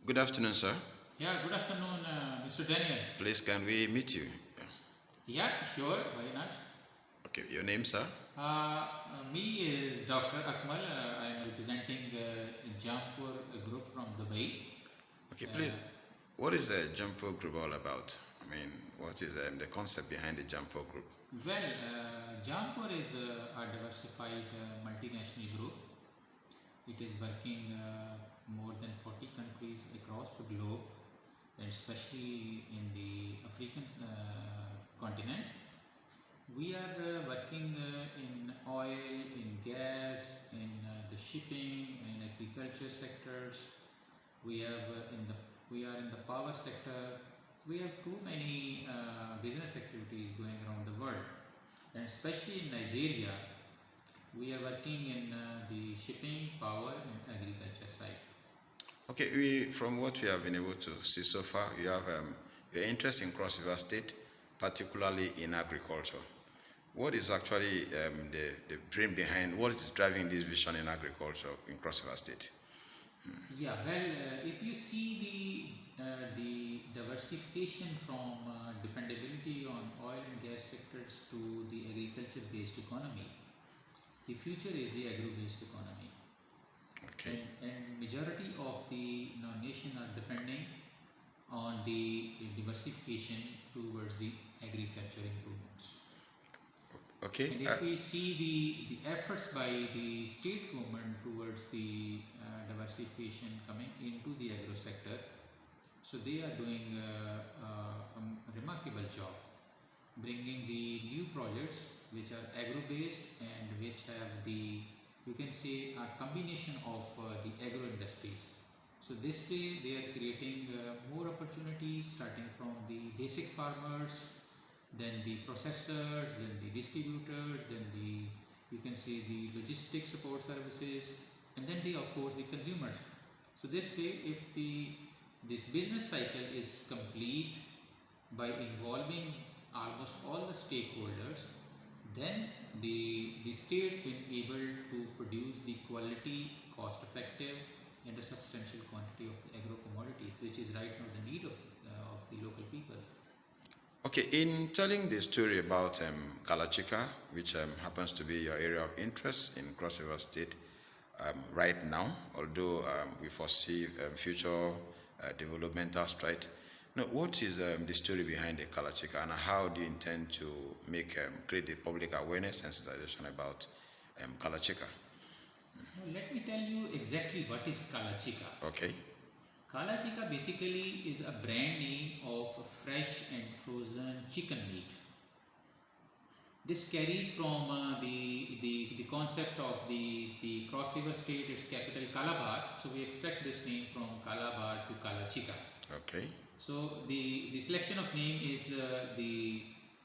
Good afternoon, sir. Yeah, good afternoon, Mr. Daniel. Please, can we meet you? Yeah, sure, why not? Okay, your name, sir? Me is Dr. Akmal. I am representing Jampur Group from Dubai. Okay, Uh, please. What is the Jampur Group all about? I mean, what is the concept behind the Jampur Group? Jampur is a diversified multinational group. It is working more than 40 countries across the globe, and especially in the African continent. We are working in oil, in gas, in the shipping, in agriculture sectors. We have we are in the power sector. We have too many business activities going around the world, and especially in Nigeria, we are working in the shipping, power, and agriculture side. Okay, from what we have been able to see so far, you have your interest in Cross River State, particularly in agriculture. What is actually the dream behind, what is driving this vision in agriculture in Cross River State? If you see the diversification from dependability on oil and gas sectors to the agriculture-based economy, the future is the agro-based economy. Okay. And majority of the nation are depending on the diversification towards the agriculture improvements. Okay. And if we see the efforts by the state government towards the diversification coming into the agro sector, so they are doing a remarkable job, bringing the new projects which are agro based and which have the, you can say, a combination of the agro industries. So this way they are creating more opportunities, starting from the basic farmers, then the processors, then the distributors, then the, you can see, the logistic support services, and then the, of course, the consumers. So this way, if this business cycle is complete by involving almost all the stakeholders, then the state will be able to produce the quality, cost effective, and a substantial quantity of the agro commodities, which is right now the need of the local peoples. Okay, in telling the story about Calachika, which happens to be your area of interest in Cross River State right now, although we foresee future developmental stride. Now, what is the story behind the Calachika, and how do you intend to create the public awareness and sensitization about Calachika? Now, let me tell you exactly what is Calachika. Okay. Calachika basically is a brand name of fresh and frozen chicken meat. This carries from the concept of the Cross River State, its capital Calabar. So we extract this name from Calabar to Calachika. Okay. So the selection of name is the,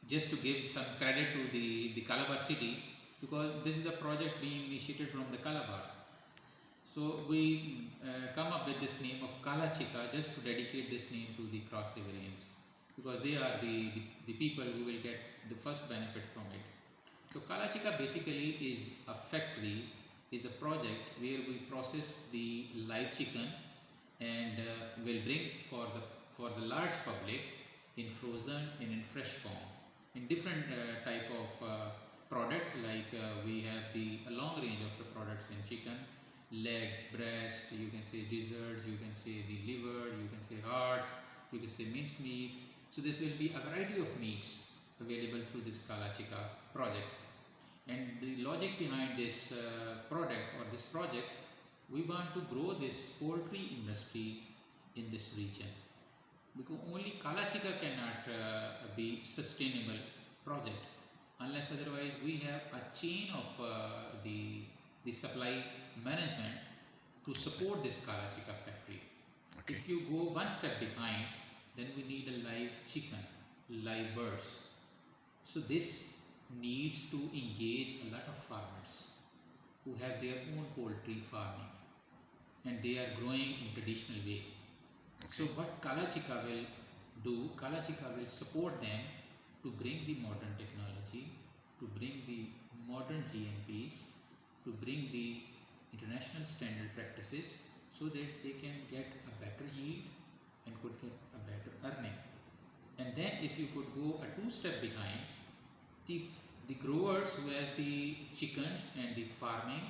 just to give some credit to the Calabar city, because this is a project being initiated from the Calabar. So we come up with this name of Calachika just to dedicate this name to the Cross Riverians, because they are the people who will get the first benefit from it. So Calachika basically is a factory, is a project where we process the live chicken and will bring for the large public in frozen and in fresh form in different type of products, like we have a long range of the products in chicken: legs, breast, you can say gizzards, you can say the liver, you can say hearts, you can say mince meat. So this will be a variety of meats available through this Calachika project. And the logic behind this product or this project, we want to grow this poultry industry in this region, because only Calachika cannot be sustainable project unless otherwise we have a chain of the supply management to support this Calachika factory. Okay. If you go one step behind, then we need a live chicken, live birds. So this needs to engage a lot of farmers who have their own poultry farming and they are growing in traditional way. Okay. So what Calachika will do, Calachika will support them to bring the modern technology, to bring the modern GMPs, to bring the international standard practices, so that they can get a better yield and could get a better earning. And then if you could go a two-step behind, the growers who has the chickens and the farming,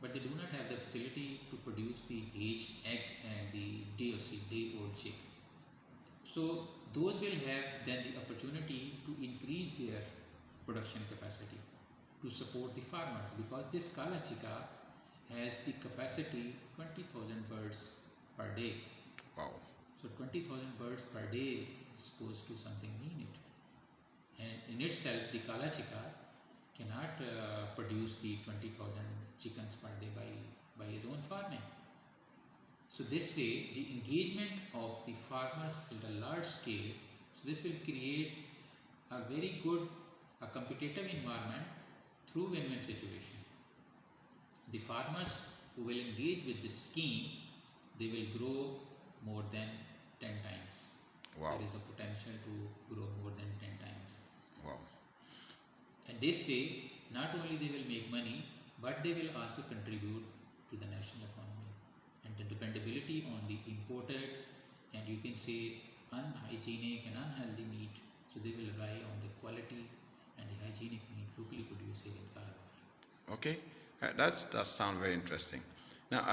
but they do not have the facility to produce the aged eggs and the day-old chick. So those will have then the opportunity to increase their production capacity to support the farmers, because this Calachika has the capacity 20,000 birds per day. Wow. So 20,000 birds per day is supposed to something mean it. And in itself, the Calachika cannot produce the 20,000 chickens per day by his own farming. So this way, the engagement of the farmers at a large scale, so this will create a very good, a competitive environment through win-win situation. The farmers who will engage with this scheme, they will grow more than 10 times. Wow. There is a potential to grow more than 10 times. Wow. And this way, not only they will make money, but they will also contribute to the national economy. And the dependability on the imported and you can say unhygienic and unhealthy meat, so they will rely on the quality and the hygienic meat locally produced here in Calabar. Okay, that sounds very interesting. Now,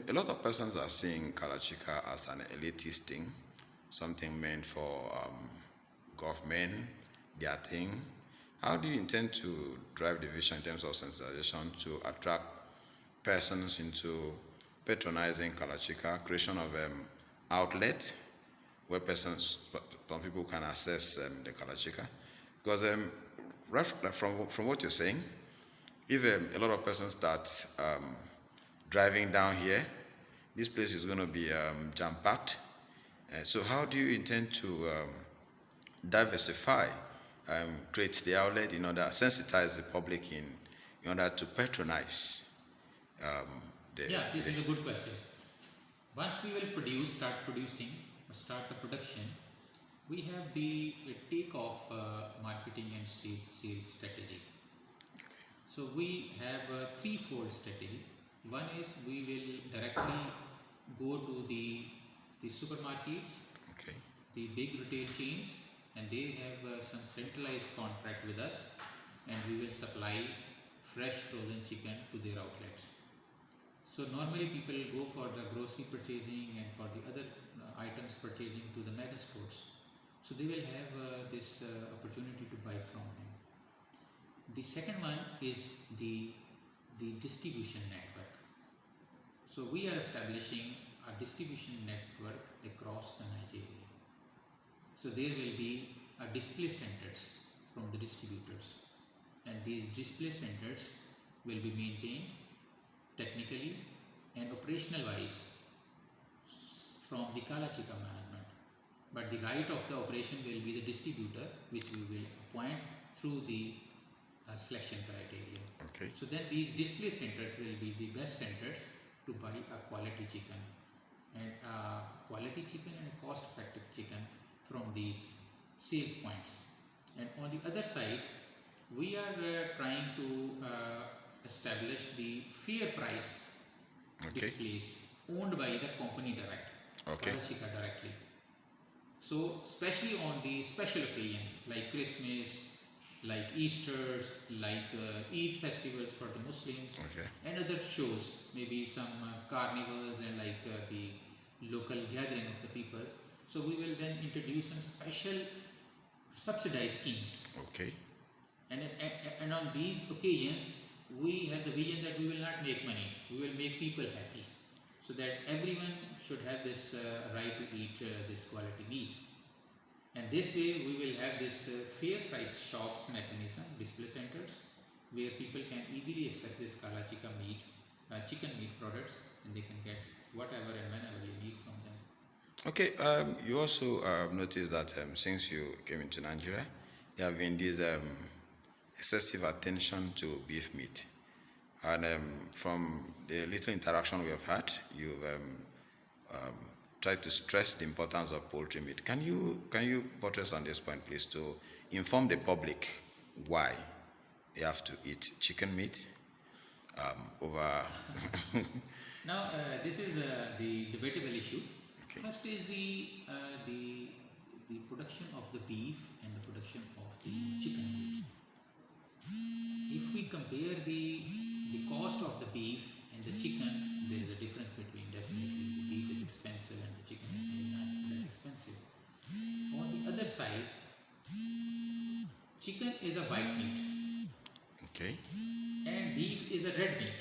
a lot of persons are seeing Calachika as an elitist thing, something meant for government, their thing. How do you intend to drive the vision in terms of sensitization to attract persons into patronizing Calachika, creation of outlet where some people can access the Calachika? Because from what you're saying, if a lot of persons start driving down here, this place is going to be jam-packed. So how do you intend to diversify, create the outlet in order to sensitize the public in order to patronize this is a good question. Once we will start producing or start the production, we have the take-off marketing and sales strategy. So we have a threefold strategy. One is we will directly go to the supermarkets, okay, the big retail chains, and they have some centralized contract with us, and we will supply fresh frozen chicken to their outlets. So normally people go for the grocery purchasing and for the other items purchasing to the mega stores. So they will have this opportunity to buy from them. The second one is the distribution network. So we are establishing a distribution network across the Nigeria. So there will be display centers from the distributors, and these display centers will be maintained technically and operational wise from the Calachika management. But the right of the operation will be the distributor, which we will appoint through the selection criteria. okay. So then these display centers will be the best centers to buy a quality chicken and a cost-effective chicken from these sales points. And on the other side, we are trying to establish the fair price displays owned by the company direct, Calachika directly. So especially on the special occasions like Christmas, like Easter's, like Eid festivals for the Muslims, and other shows, maybe some carnivals and like the local gathering of the people. So we will then introduce some special subsidized schemes. Okay. And on these occasions, we have the vision that we will not make money, we will make people happy, so that everyone should have this right to eat this quality meat. And this way we will have this fair price shops mechanism, display centers, where people can easily access this Calachika meat, chicken meat products, and they can get whatever and whenever you need from them. Okay, you also noticed that since you came into Nigeria, there have been this excessive attention to beef meat. And from the little interaction we have had, you've try to stress the importance of poultry meat. Can you buttress on this point, please, to inform the public why they have to eat chicken meat over Now, this is the debatable issue. Okay. First is the production of the beef and the production of the chicken meat. If we compare the cost of the beef and the chicken, there is a difference between, definitely the beef is expensive and the chicken is maybe not that expensive. On the other side, chicken is a white meat Okay. and beef is a red meat.